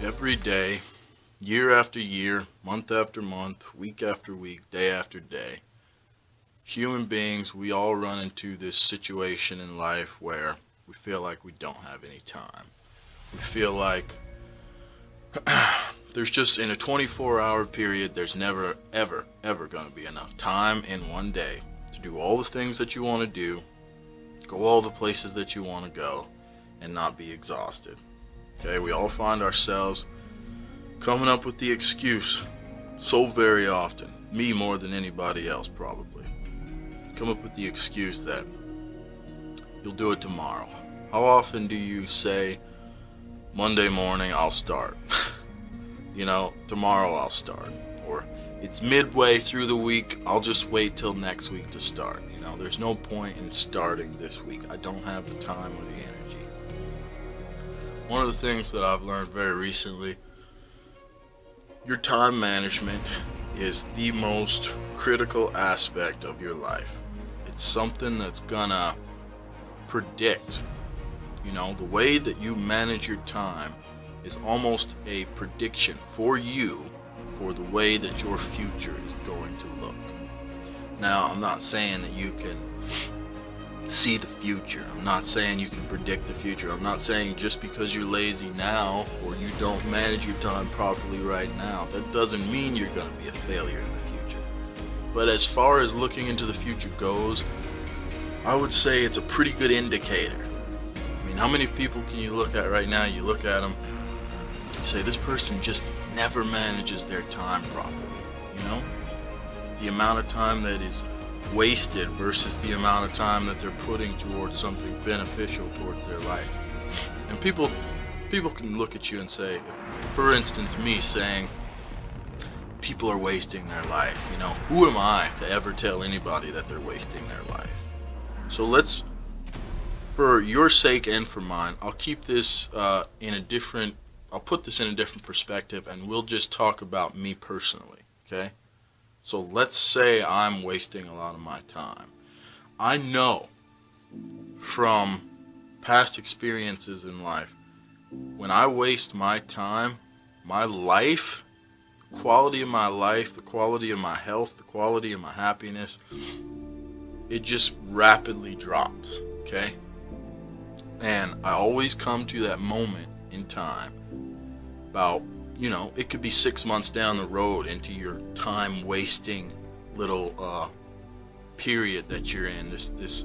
every day, year after year, month after month, week after week, day after day, human beings, we all run into this situation in life where we feel like we don't have any time. We feel like there's just in a 24-hour period, there's never, ever, ever going to be enough time in one day to do all the things that you want to do, go all the places that you want to go, and not be exhausted. Okay, we all find ourselves coming up with the excuse so very often, me more than anybody else probably, come up with the excuse that you'll do it tomorrow. How often do you say, Monday morning I'll start, tomorrow I'll start, or it's midway through the week, I'll just wait till next week to start. There's no point in starting this week. I don't have the time or the energy. One of the things that I've learned very recently, your time management is the most critical aspect of your life. It's something that's gonna predict, the way that you manage your time is almost a prediction for you for the way that your future is going to look. Now, I'm not saying that you can see the future. I'm not saying you can predict the future. I'm not saying just because you're lazy now or you don't manage your time properly right now, that doesn't mean you're going to be a failure in the future. But as far as looking into the future goes, I would say it's a pretty good indicator. How many people can you look at right now? You look at them, you say, this person just never manages their time properly, The amount of time that is wasted versus the amount of time that they're putting towards something beneficial towards their life. And people can look at you and say, for instance, me saying, people are wasting their life, who am I to ever tell anybody that they're wasting their life? So for your sake and for mine, I'll keep this I'll put this in a different perspective, and we'll just talk about me personally, okay? So let's say I'm wasting a lot of my time. I know from past experiences in life, when I waste my time, my life, the quality of my life, the quality of my health, the quality of my happiness, it just rapidly drops, okay? And I always come to that moment in time about, it could be 6 months down the road into your time wasting little period that you're in, this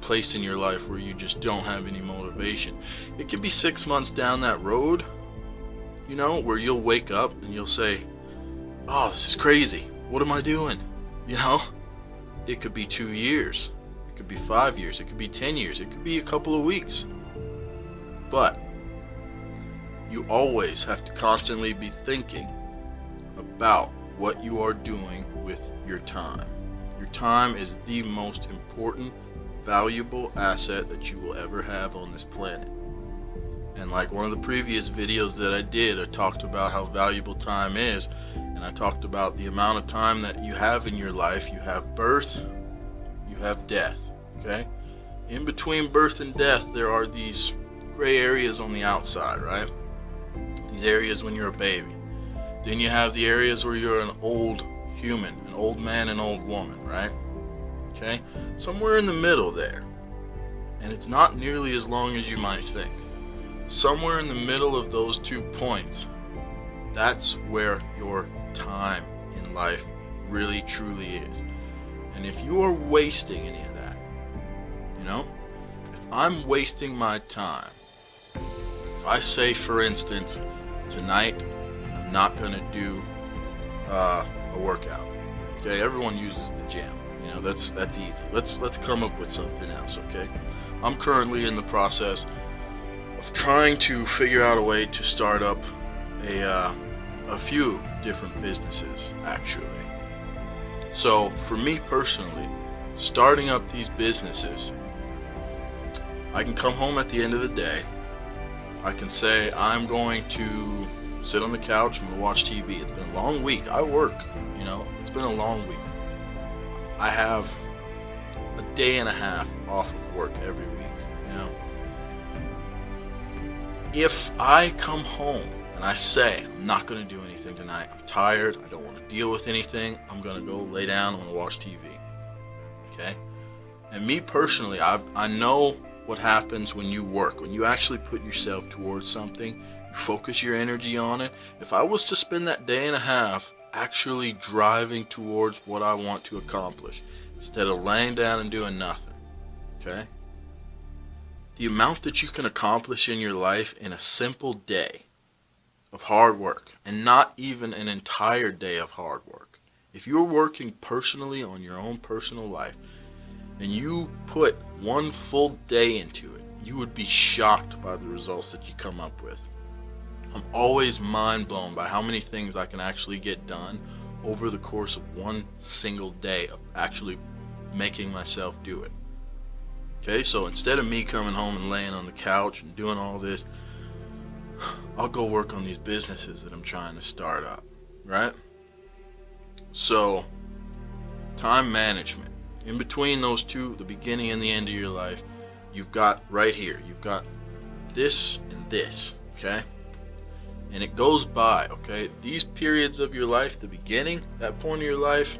place in your life where you just don't have any motivation. It could be 6 months down that road, where you'll wake up and you'll say, oh, this is crazy. What am I doing? It could be 2 years. It could be 5 years. It could be 10 years. It could be a couple of weeks. But you always have to constantly be thinking about what you are doing with your time. Your time is the most important, valuable asset that you will ever have on this planet. And like one of the previous videos that I did, I talked about how valuable time is, and I talked about the amount of time that you have in your life. You have birth, you have death, okay? In between birth and death, there are these gray areas on the outside, right? These areas when you're a baby. Then you have the areas where you're an old human, an old man, an old woman, right? Okay? Somewhere in the middle there. And it's not nearly as long as you might think. Somewhere in the middle of those 2 points, that's where your time in life really truly is. And if you are wasting any of that, if I'm wasting my time, if I say, for instance, tonight I'm not going to do a workout. Okay, everyone uses the gym. That's easy. Let's come up with something else, okay? I'm currently in the process of trying to figure out a way to start up a few different businesses, actually. So for me personally, starting up these businesses, I can come home at the end of the day. I can say, I'm going to sit on the couch, I'm going to watch TV. It's been a long week. I work, it's been a long week. I have a day and a half off of work every week, If I come home and I say, I'm not going to do anything tonight. I'm tired. I don't want to deal with anything. I'm going to go lay down. I'm going to watch TV. Okay? And me personally, I know what happens when you work. When you actually put yourself towards something, you focus your energy on it. If I was to spend that day and a half actually driving towards what I want to accomplish, instead of laying down and doing nothing, okay? The amount that you can accomplish in your life in a simple day of hard work, and not even an entire day of hard work. If you're working personally on your own personal life, and you put one full day into it, you would be shocked by the results that you come up with. I'm always mind blown by how many things I can actually get done over the course of one single day of actually making myself do it. Okay, so instead of me coming home and laying on the couch and doing all this, I'll go work on these businesses that I'm trying to start up, right? So, time management. In between those two, the beginning and the end of your life, you've got right here, you've got this and this, okay? And it goes by, okay? These periods of your life, the beginning, that point of your life,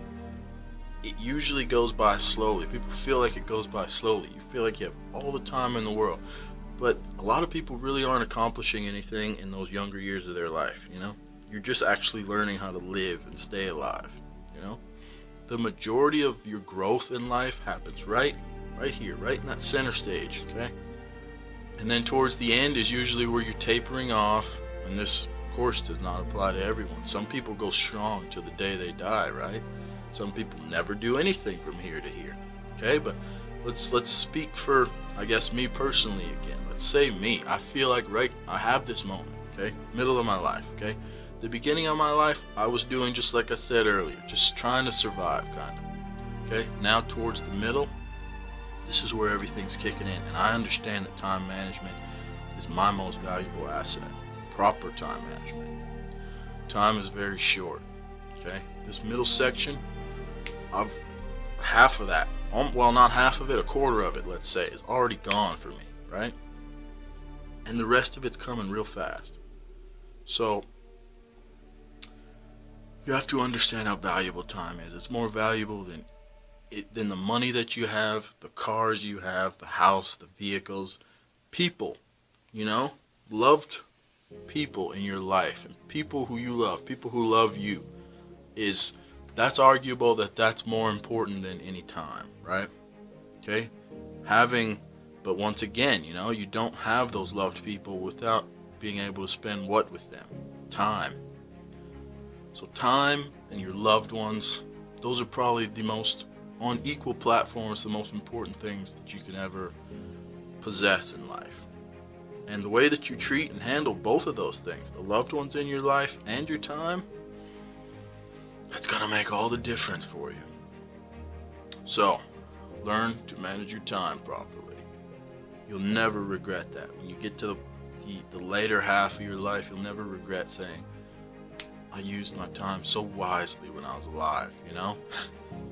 it usually goes by slowly. People feel like it goes by slowly. You feel like you have all the time in the world. But a lot of people really aren't accomplishing anything in those younger years of their life, you know? You're just actually learning how to live and stay alive, you know? The majority of your growth in life happens right here, right in that center stage, okay? And then towards the end is usually where you're tapering off, and this, of course, does not apply to everyone. Some people go strong to the day they die, right? Some people never do anything from here to here, okay? But let's speak for, I guess, me personally again. Let's say me. I feel like I have this moment, okay? Middle of my life, okay? The beginning of my life, I was doing just like I said earlier, just trying to survive, kind of, okay? Now towards the middle, this is where everything's kicking in, and I understand that time management is my most valuable asset. Proper time management. Time is very short, okay? This middle section, half of that, well, not half of it, a quarter of it, let's say, is already gone for me, right? And the rest of it's coming real fast. So, you have to understand how valuable time is. It's more valuable than the money that you have, the cars you have, the house, the vehicles, people, you know, loved people in your life, and people who you love, people who love you, that's arguable that's more important than any time, right? Okay? But once again, you know, you don't have those loved people without being able to spend what with them? Time. So time and your loved ones, those are probably the most, on equal platforms, the most important things that you can ever possess in life. And the way that you treat and handle both of those things, the loved ones in your life and your time, that's going to make all the difference for you. So, learn to manage your time properly. You'll never regret that. When you get to the later half of your life, you'll never regret saying, I used my time so wisely when I was alive, you know?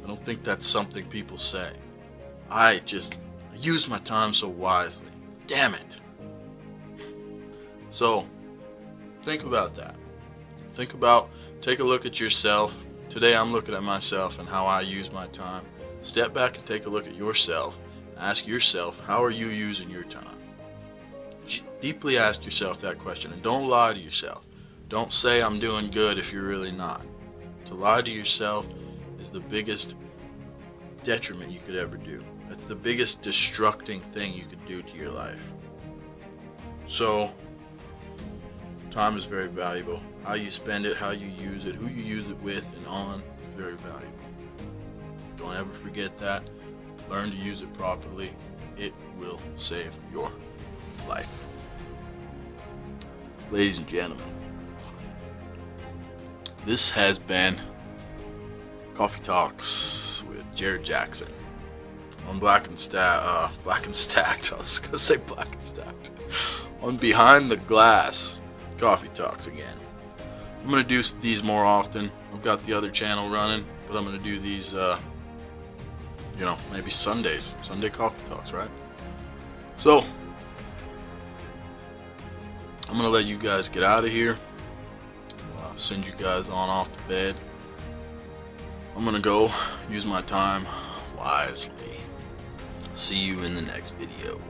I don't think that's something people say. I used my time so wisely. Damn it. So, think about that. Take a look at yourself. Today I'm looking at myself and how I use my time. Step back and take a look at yourself. Ask yourself, how are you using your time? Deeply ask yourself that question, and don't lie to yourself. Don't say I'm doing good if you're really not. To lie to yourself is the biggest detriment you could ever do. That's the biggest destructing thing you could do to your life. So, time is very valuable. How you spend it, how you use it, who you use it with and on is very valuable. Don't ever forget that. Learn to use it properly. It will save your life. Ladies and gentlemen, this has been Coffee Talks with Jared Jackson on Black and Stacked. I was gonna say Black and Stacked. On Behind the Glass Coffee Talks again. I'm gonna do these more often. I've got the other channel running, but I'm gonna do these, maybe Sundays. Sunday Coffee Talks, right? So, I'm gonna let you guys get out of here. send you guys on off to bed. I'm gonna go use my time wisely. See you in the next video.